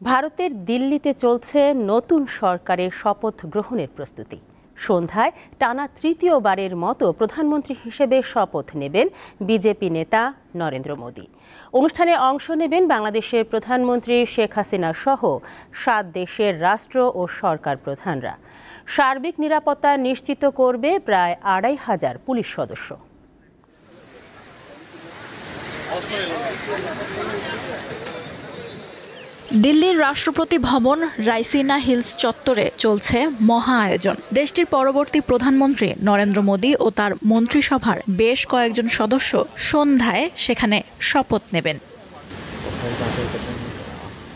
ভারতের দিল্লিতে চলছে নতুন সরকারের শপথ গ্রহণের প্রস্তুতি। সন্ধ্যায় টানা তৃতীয়বারের মতো প্রধানমন্ত্রী হিসেবে শপথ নেবেন বিজেপি নেতা নরেন্দ্র মোদী। অনুষ্ঠানে অংশ নেবেন বাংলাদেশের প্রধানমন্ত্রী শেখ হাসিনা সহ 7 দেশের রাষ্ট্র ও সরকার প্রধানরা। সার্বিক নিরাপত্তা নিশ্চিত করবে প্রায় 2500 পুলিশ সদস্য। দিল্লির রাষ্ট্রপতি ভবন রাইসিনা হিলস চত্বরে চলছে মহা আয়োজন। দেশটির পরবর্তী প্রধানমন্ত্রী নরেন্দ্র মোদী ও তার মন্ত্রিসভার বেশ কয়েকজন সদস্য সন্ধ্যায় সেখানে শপথ নেবেন।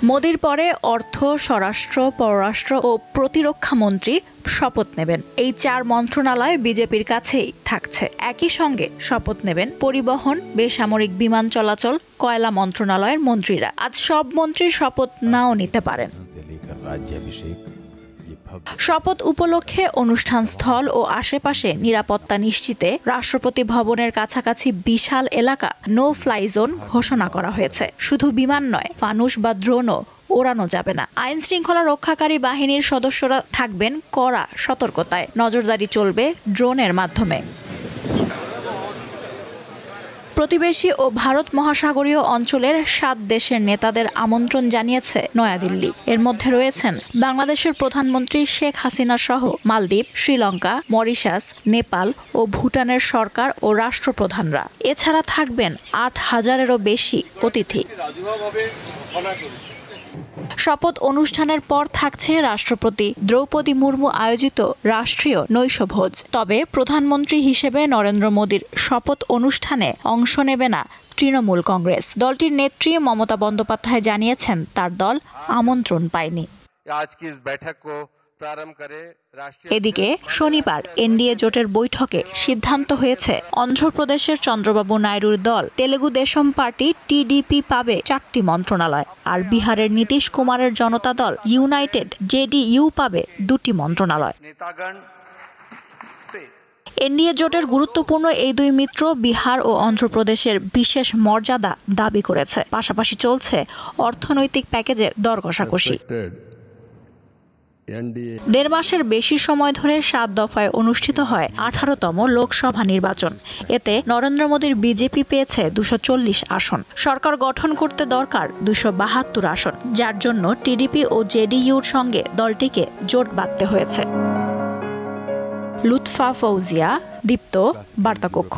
মোদীর পরে অর্থ, স্বরাষ্ট্র, পররাষ্ট্র ও প্রতিরক্ষা মন্ত্রী শপথ নেবেন। এই 4 মন্ত্রণালয় বিজেপির কাছেই থাকছে। একই সঙ্গে শপথ নেবেন পরিবহন, বেসামরিক বিমান চলাচল, কয়লা মন্ত্রণালয়ের মন্ত্রীরা। আজ সব মন্ত্রী শপথ নাও নিতে পারেন। শপথ উপলক্ষে অনুষ্ঠান স্থল ও আশেপাশে নিরাপত্তা নিশ্চিতে রাষ্ট্রপতি ভবনের কাছাকাছি বিশাল এলাকা নো ফ্লাই জোন ঘোষণা করা হয়েছে। শুধু বিমান নয়, ফানুস বা ড্রোনও ওড়ানো যাবে না। আইন শৃঙ্খলা রক্ষাকারী বাহিনীর সদস্যরা থাকবেন কড়া সতর্কতায়। নজরদারি চলবে ড্রোনের মাধ্যমে। প্রতিবেশী ও ভারত মহাসাগরীয় অঞ্চলের 7 দেশের নেতাদের আমন্ত্রণ জানিয়েছে নয়াদিল্লি। এর মধ্যে রয়েছেন বাংলাদেশের প্রধানমন্ত্রী শেখ হাসিনা সহ মালদ্বীপ, শ্রীলঙ্কা, মরিশাস, নেপাল ও ভুটানের সরকার ও রাষ্ট্রপ্রধানরা। এছাড়া থাকবেন 8000-এরও বেশি অতিথি। শপথ অনুষ্ঠানের পর থাকছে রাষ্ট্রপতি দ্রৌপদী মুর্মু আয়োজিত রাষ্ট্রীয় নৈশভোজ। তবে প্রধানমন্ত্রী হিসেবে নরেন্দ্র মোদীর শপথ অনুষ্ঠানে অংশ নেবে না তৃণমূল কংগ্রেস। দলটির নেত্রী মমতা বন্দ্যোপাধ্যায় জানিয়েছেন তার দল আমন্ত্রণ পায়নি। এদিকে শনিবার এনডিএ জোটের বৈঠকে সিদ্ধান্ত হয়েছে অন্ধ্রপ্রদেশের চন্দ্রবাবু নাইডুর দল তেলেগু দেশম পার্টি টিডিপি পাবে 4টি মন্ত্রণালয়, আর বিহারের নীতিশ কুমারের জনতা দল ইউনাইটেড জেডিইউ পাবে 2টি মন্ত্রণালয়। এনডিএ জোটের গুরুত্বপূর্ণ এই 2 মিত্র বিহার ও অন্ধ্রপ্রদেশের বিশেষ মর্যাদা দাবি করেছে। পাশাপাশি চলছে অর্থনৈতিক প্যাকেজের দর কষাকষি। 1.5 মাসের বেশি সময় ধরে 7 দফায় অনুষ্ঠিত হয় 18তম লোকসভা নির্বাচন। এতে নরেন্দ্র মোদীর বিজেপি পেয়েছে 240 আসন। সরকার গঠন করতে দরকার 272 আসন, যার জন্য টিডিপি ও জেডিইউর সঙ্গে দলটিকে জোট বাঁধতে হয়েছে। লুৎফা ফৌজিয়া, দীপ্ত, বার্তাকক্ষ।